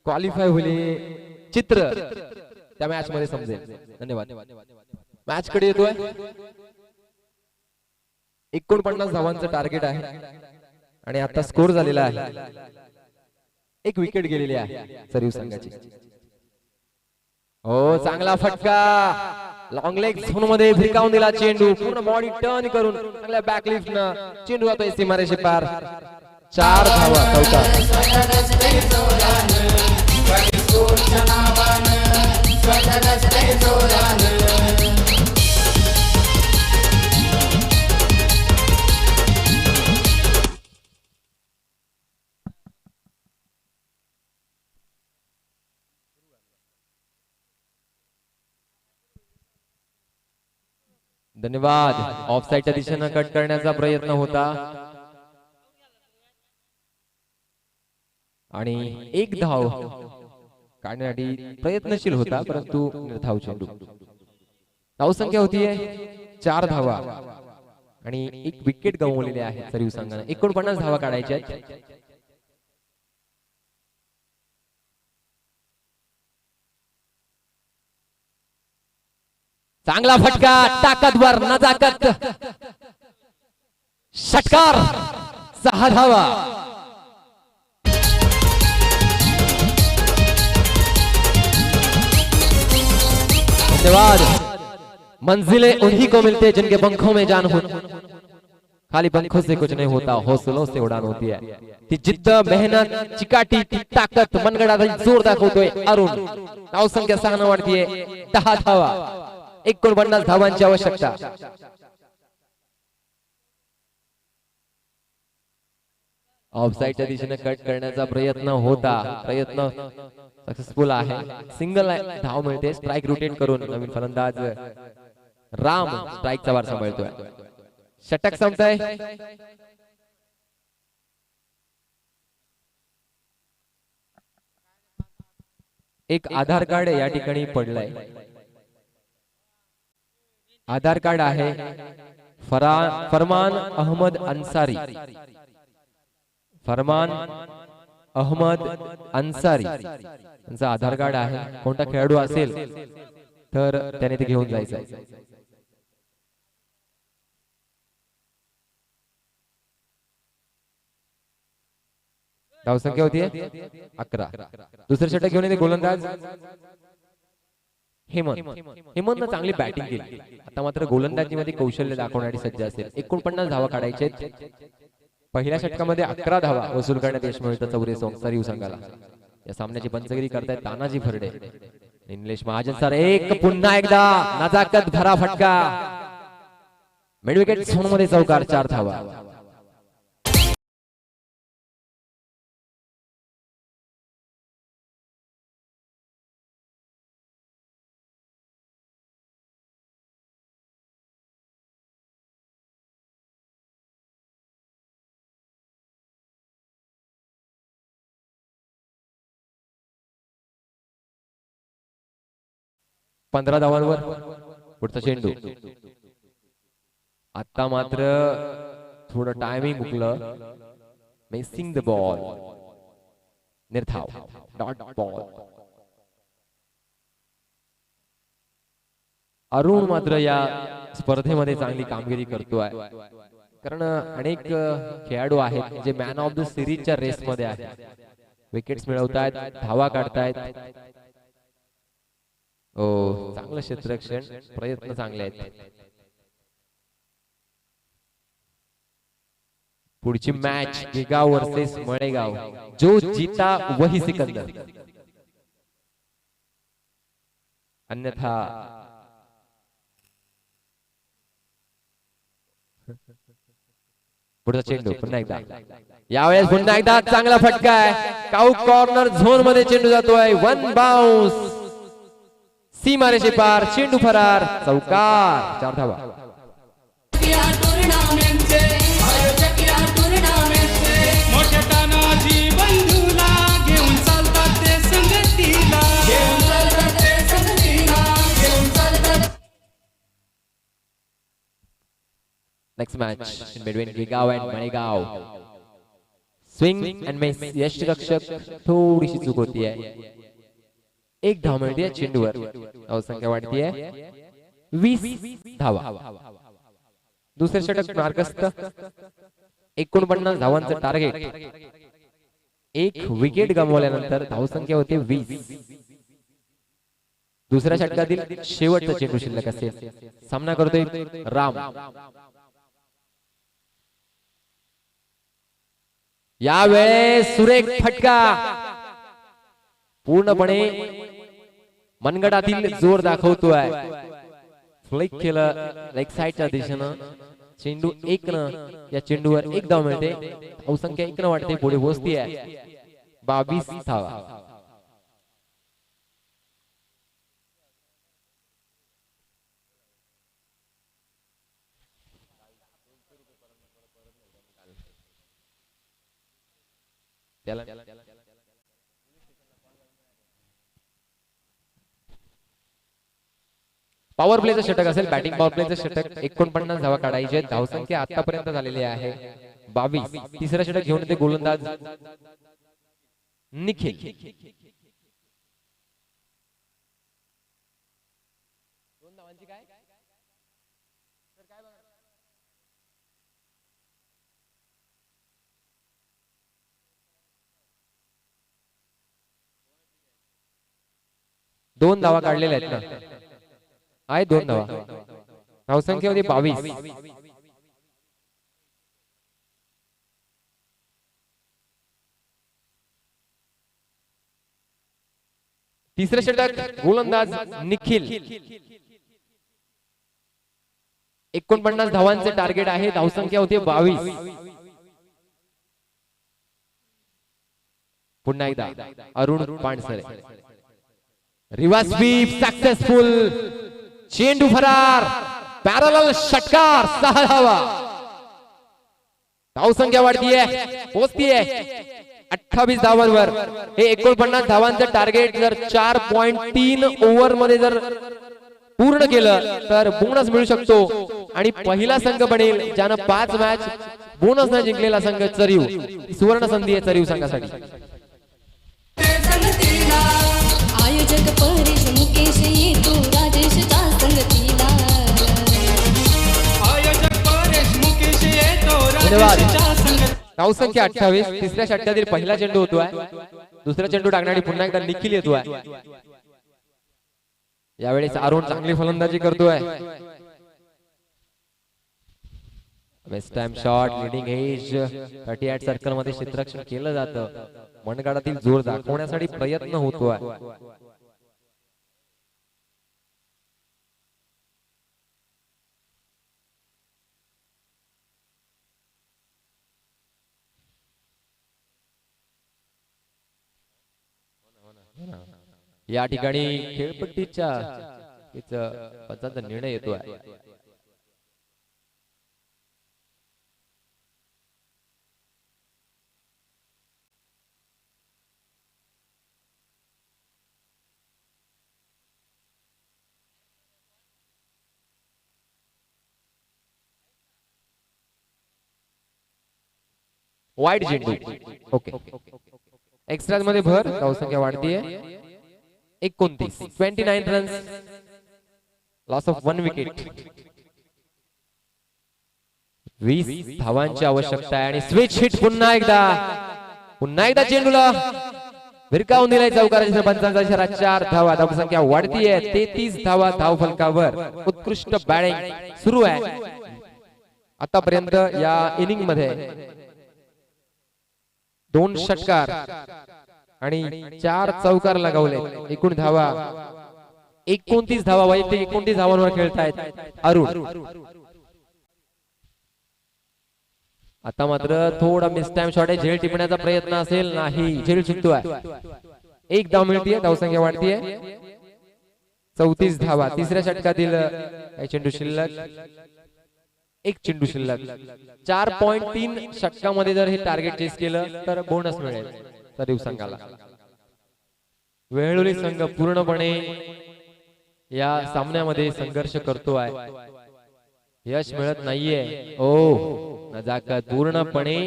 क्वालिफाय होईल चित्र त्या मॅच मध्ये समजेल. धन्यवाद. मॅच कडे येतोय. 49 धावांचं टार्गेट आहे आणि आता स्कोर झालेला आहे. एक विकेट गेलेली आहे सर्व्हिस संघाची. हो, चांगला फटका. लॉंग लेग झोन मध्ये भिरकावून दिला चेंडू. पूर्ण बॉडी टर्न करून चांगल्या बॅकलिफ्ट न चेंडू जातोय सीमारेषे पार. 4 धावा. धन्यवाद. ऑफसाईडच्या दिशेनं कट करण्याचा प्रयत्न होता आणि एक धाव काढण्यासाठी प्रयत्नशील होता, परंतु निर्धाव चेंडू. धावसंख्या होतीये 4 धावा आणि एक विकेट गमावलेली आहे सर्व्हिस संघाने. 49 धावा काढायच्या आहेत. चांगला फटका, ताकदवर, नजाकत, षटकार, 6 धावा. धन्यवाद. मंजिलें उन्हीं को मिलते जिनके पंखों में जान हो. खाली पंखों से कुछ नहीं होता, हौसलों से उड़ान होती है. ती जिद्द, मेहनत, चिकाटी, ती ताकद, मनगडातील जोर दाखवतोय अरुण. धावसंख्या 6 न वाढतीये. 10 धावा. 49 धावांची आवश्यकता. ऑफसाईडच्या दिशेने कट करण्याचा प्रयत्न होता. प्रयत्न सक्सेसफुल आहे. सिंगल धाव मिळते. स्ट्राइक रोटेट करून नवीन फलंदाज राम स्ट्राइकचा वार सांभाळतोय. षटक संपतंय. एक आधार कार्ड या ठिकाणी पडलंय. आधार कार्ड आहे फरमान अहमद अन्सारी. फरमान अहमद अन्सारी यांचा आधार कार्ड आहे. कोणता खेळाडू असेल तर त्याने ते घेऊन जायचं आहे. धावसंख्या होती 11. दुसरं षटक घेऊन येते गोलंदाज हेमंत चांगली बॅटिंग केली. आता मात्र गोलंदाजीमध्ये कौशल्य दाखवण्यासाठी सज्ज असेल. 49 धावा काढायचे. पहिल्या षटकामध्ये 11 धावा वसूल करण्यात यश मिळतं चौरे संसारी संघाला. या सामन्याची पंचगिरी करतायत तानाजी फरडे. निलेश महाजन सर. एक पुन्हा एकदा नजाकत भरा फटका. मिड विकेट झोन मध्ये चौकार. 4 धावा. पंधरा धावांवर पुढचा चेंडू. आता मात्र थोडं टायमिंग हुकलं. Missing the ball. निर्धाव. Dot ball. अरुण मात्र या स्पर्धेमध्ये चांगली कामगिरी करतोय. कारण अनेक खेळाडू आहेत जे मॅन ऑफ द सिरीजच्या रेस मध्ये आहेत. विकेट्स मिळवतायत, धावा काढतायत. चांगलं क्षेत्ररक्षण. प्रयत्न चांगले आहेत. पुढची मॅच गिगाव वर्सेस मळेगाव. जो जीता वही सिकंदर. अन्यथा पुढचा चेंडू पुन्हा एकदा. यावेळेस पुन्हा एकदा चांगला फटका आहे. काऊ कॉर्नर झोन मध्ये चेंडू जातोय. 1 बाउन्स. सीमारेषे पार. चेंडू फरार. चौकार. 4 धावा. Next match in between Gigaw and Manegaw. Swing and miss. यष्टिरक्षक थोडीशी चूक होती है. एक धाव मिळते आहे चेंडूवर. धावसंख्या वाढती आहे 20 धावा. दुसरे षटक मार्गस्थ. 49 धावांचं टार्गेट. एक विकेट गमावल्यानंतर धावसंख्या होते 20. दुसऱ्या षटकातील शेवटचा चेंडू शिल्लक असेल. सामना करतोय राम. यावेळेस सुरेख फटका. पूर्णपणे मनगडातील जोर दाखवतोय. फ्लिक केलं लेग साइडच्या दिशेनं. चेंडू 1 न. या चेंडूवर 1 धाव मिळते. धावसंख्या 1 न वाढते. पुढे पोहोचती आहे 22 धावा. पॉवर प्लेचं षटक असेल. बॅटिंग पॉवर प्लेचं षटक. 49 धावा काढायचे. धावसंख्या आतापर्यंत झालेली आहे 22. तिसरं षटक घेऊन येते गोलंदाज निखिल. दोन धावांची काय 2 धावा काढलेल्या आहेत ना, आहे 2 धावा. धावसंख्या होती 22. तिसरे षटक गोलंदाज निखिल. 49 धावांचे टार्गेट आहे. धावसंख्या होती 22. पुन्हा एकदा Arun Pansare. Reverse sweep successful. चेंडू फरार. पॅरलल षटकार. 6 धावा. धावसंख्या वाढतीये, पोहोचतीये 28 धावांवर. हे 49 धावांचं टार्गेट जर 4.3 ओव्हर मध्ये जर पूर्ण केलं तर बोनस मिळू शकतो आणि पहिला संघ बनेल ज्यानं 5 मॅच बोनस न जिंकलेला संघ चरीव. सुवर्ण संधी आहे चरीव संघासाठी. आयोजक परेश मुकेश येतो राजेशच्या संगतीला. आयोजक परेश मुकेश येतो राजेशच्या संगतीला. धावसंख्या 28. तिसऱ्या षटकातील पहिला चेंडू होतोय. दुसरा चेंडू टाकण्यासाठी पुन्हा एकदा निखिल येतोय. यावेळेस अरुण चांगली फलंदाजी करतोय. Best time shot. Leading edge 38 circle मध्ये क्षेत्ररक्षण केलं जातं. मनगडातील जोर दाखवण्यासाठी प्रयत्न होतोय. या ठिकाणी खेळपट्टीच्या पंचांचा निर्णय येतोय. वाईट चेंडू. ओके. एक्स्ट्राज मध्ये भर. धावसंख्या वाढतीये 29 रन्स. Loss of 1 wicket. 20 धावांची आवश्यकता आहे आणि स्विच हिट पुन्हा एकदा चेंडूला भिरकावून दिलाय चौकाराच्या पंचांचा इशारा. 4 धावा. धावसंख्या वाढतीये 33 धावा धाव फलकावर. उत्कृष्ट बॅटिंग सुरू आहे आतापर्यंत या इनिंग मध्ये. 2 षटकार आणि 4 चौकार लगावले. एकूण धावा 29 धावा. वैयक्तिक 29 धावांवर खेळतायत अरुण. आता मात्र थोडा मिस टाइम शॉट आहे. झेल टिपण्याचा प्रयत्न असेल. नाही, झेल चुकतोय. 1 धाव मिळतीये. धावसंख्या वाढतीये 34 धावा. तिसऱ्या षटकातील चेंडू शिल्लक. 1 चेंडू शिल्लक. 4.3 षटकामध्ये जर हे टार्गेट चेस केलं तर बोनस मिळेल चरीव संघाला. वेळोवेळी संघ पूर्णपणे या सामन्यामध्ये संघर्ष करतो आहे. यश मिळत नाहीये. नजाकत पूर्णपणे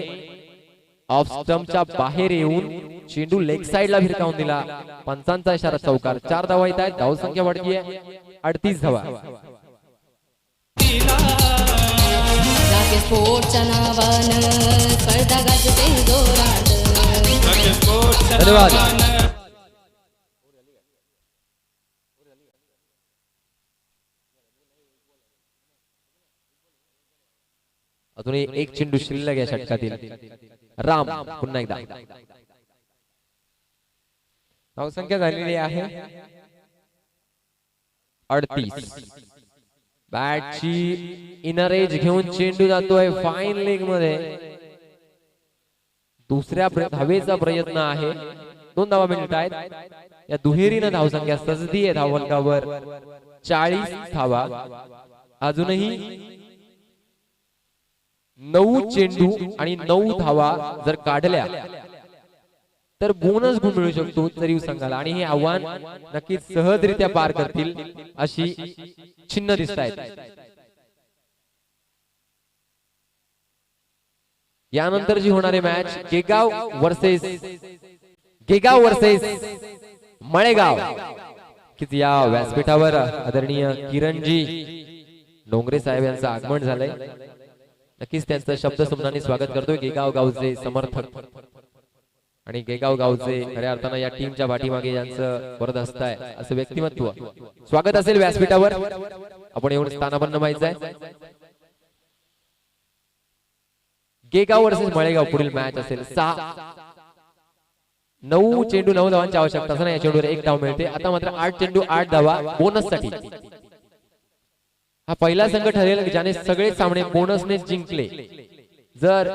ऑफ स्टंपच्या बाहेर येऊन चेंडू लेग साइडला भिरकावून दिला. पंचांचा इशारा चौकार. 4 धावा येत आहेत. धावसंख्या वाढतीये 38 धावा. स्पोर्टच्या नावानं स्पर्धा गाजते जोरात. धन्यवाद. अजूनही 1 चेंडू शिल्लक या षटकातील. राम पुन्हा एकदा. धावसंख्या झालेली आहे 38. बॅटची इनर एज घेऊन चेंडू जातोय फाईन लेग मध्ये. दुसऱ्या धावेचा प्रयत्न आहे. 2 धावा मिळत आहेत. या दुहेरीनं धावसंख्या सजती आहे धावफलकावर 40 धावा. अजूनही 9 चेंडू आणि 9 धावा जर काढल्या तर बोनस गुण मिळू शकतो चरीव संघाला आणि हे आव्हान नक्कीच सहजरित्या पार करतील अशी चिन्ह दिसत आहेत. यानंतर जी होणारी मॅच गेगाव वर्सेस मळेगाव. की या व्यासपीठावर आदरणीय किरणजी डोंगरे साहेब यांचं आगमन झालंय. नक्कीच त्यांचं शब्द समजाने स्वागत करतोय गेगाव गावचे समर्थक आणि गेगाव गावचे खऱ्या अर्थानं या टीमच्या पाठीमागे यांचं वरदहस्त आहे असं व्यक्तिमत्व. स्वागत असेल व्यासपीठावर, आपण येऊन स्थानापन्न व्हायचंय. गेगाव वर्सेस मळेगाव पुढील मॅच असेल. 9 चेंडू 9 धावांची आवश्यकता असताना या चेंडूवर 1 धाव मिळते. आता मात्र 8 चेंडू 8 धावा बोनस साठी. हा पहिला संघ ठरेल ज्याने सगळे सामने बोनसने जिंकले. जर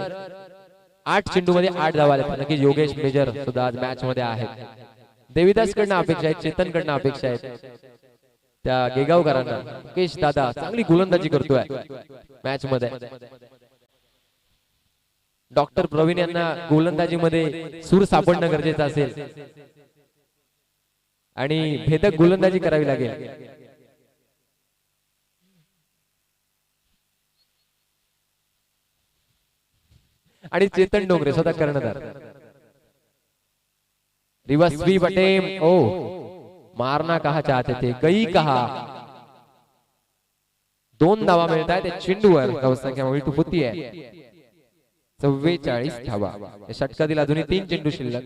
8 चेंडू मध्ये 8 धावा आल्या, नक्कीच योगेश मेजर सुद्धा आज मॅच मध्ये आहेत. देविदास कडनं अपेक्षा आहेत, चेतन कडनं अपेक्षा आहेत त्या गेगावकरांना. मुकेश दादा चांगली गोलंदाजी करतोय मॅच मध्ये. डॉक्टर प्रवीण यांना गोलंदाजीमध्ये सूर सापडणं गरजेचं असेल आणि भेदक गोलंदाजी करावी लागेल. आणि चेतन डोंगरे स्वतः कर्णधार. Reverse sweep attempt. ओ मारना कहा चाहते थे, गई कहा. 2 धावा मिळत आहेत चेंडूवर. धावसंख्या उलटू होती आहे 44 धावा. या षटकातील अजूनही 3 चेंडू शिल्लक.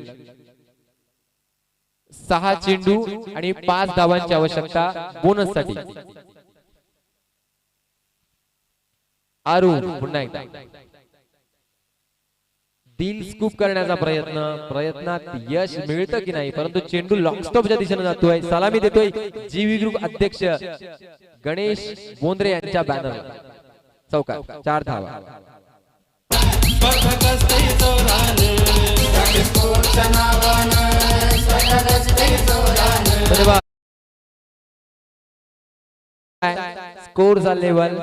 6 चेंडू आणि 5 धावांची आवश्यकता बोनस साठी. अरुण पुन्हा एकदा दिल स्कूप करण्याचा प्रयत्नात यश मिळतं की नाही, परंतु चेंडू लॉंग स्टॉपच्या दिशेने जातोय. सलामी देतोय जीवी ग्रुप अध्यक्ष गणेश बोंद्रे यांच्या बॅनर. चौकार 4 धावा. स्कोरचा लेवल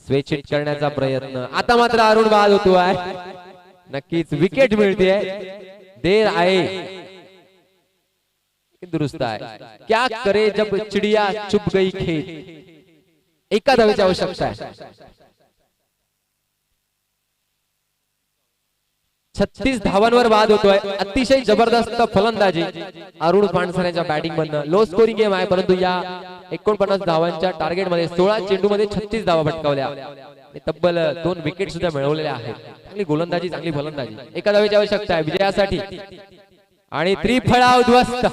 स्वेच्छित करण्याचा प्रयत्न. आता मात्र अरुण बाद होतोय. नक्कीच विकेट मिळते. देर आहे दुरुस्त आहे. क्या करे जब चिडिया चुप गई खेत. एका धावेची आवश्यकता आहे. 36 धावांवर बाद होतोय. अतिशय जबरदस्त फलंदाजी अरुण पानसरेच्या बॅटिंग मधनं. लो स्कोरिंग गेम आहे, परंतु या 49 धावांच्या टार्गेट मध्ये 16 चेंडू मध्ये 36 धावा फटकावल्या. तब्बल 2 विकेट सुद्धा मिळवलेल्या आहेत. चांगली गोलंदाजी, चांगली फलंदाजी. एका धावेची आवश्यकता आहे विजयासाठी आणि त्रिफळा उद्ध्वस्त.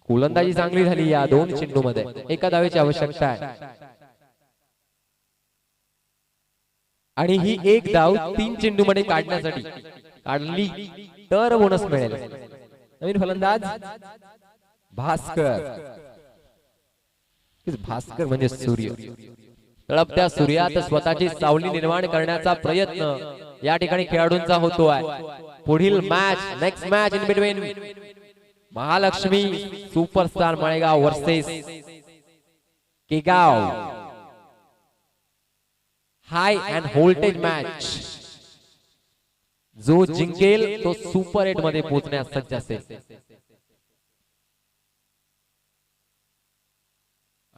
गोलंदाजी चांगली झाली या 2 चेंडू मध्ये. एका धावेची आवश्यकता आहे आणि ही 1 धाव 3 चेंडू मध्ये काढण्यासाठी काढली तर बोनस मिळेल. नवीन फलंदाज भास्कर. भास्कर म्हणजे सूर्य. तळपत्या सूर्यात स्वतःची सावली निर्माण करण्याचा प्रयत्न या ठिकाणी खेळाडूंचा होतो आहे. पुढील match, next match in between Mahalakshmi superstar Malegaon versus Kegaon. High and voltage match. जो जिंकेल तो सुपर 8 मध्ये पोहोचण्यास सज्ज असेल.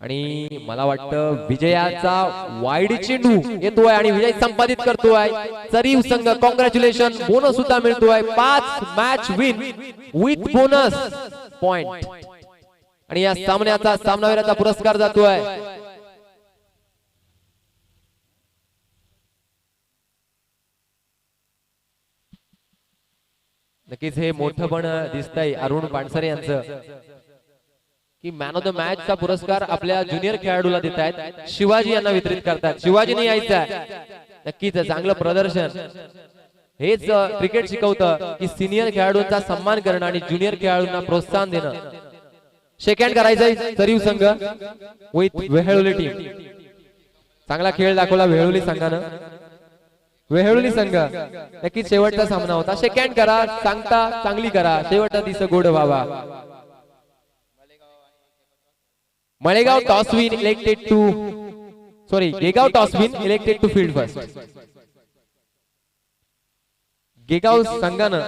आणि मला वाटतं विजयाचा वाईड चेंडू येतोय आणि विजय संपादित करतोय चरीव संघ. कॉंग्रॅच्युलेशन. बोनस सुद्धा मिळतोय. 5 match win with bonus point आणि या सामन्याचा सामनावीराचा पुरस्कार जातोय नक्कीच. हे मोठं पण दिसतंय अरुण पानसरे यांचं की मॅन ऑफ द मॅच चा पुरस्कार आपल्या ज्युनियर खेळाडूला देत आहेत. शिवाजी यांना वितरित करतात. शिवाजीने यायचं आहे. नक्कीच चांगलं प्रदर्शन. हेच क्रिकेट शिकवतं की सिनियर खेळाडूंचा सन्मान करणं आणि ज्युनियर खेळाडूंना प्रोत्साहन देणं. शेक हँड करायचंय चरीव संघ विथ वेहळोली टीम. चांगला खेळ दाखवला वेहळोली संघानं. वेहळोली संघ नक्कीच शेवटचा सामना होता. शेक हँड करा, सांगता चांगली करा, शेवटचा दिवस गोड व्हावा. मळेगाव toss win elected to गेगाव toss win elected to field first. गेगाव संघानं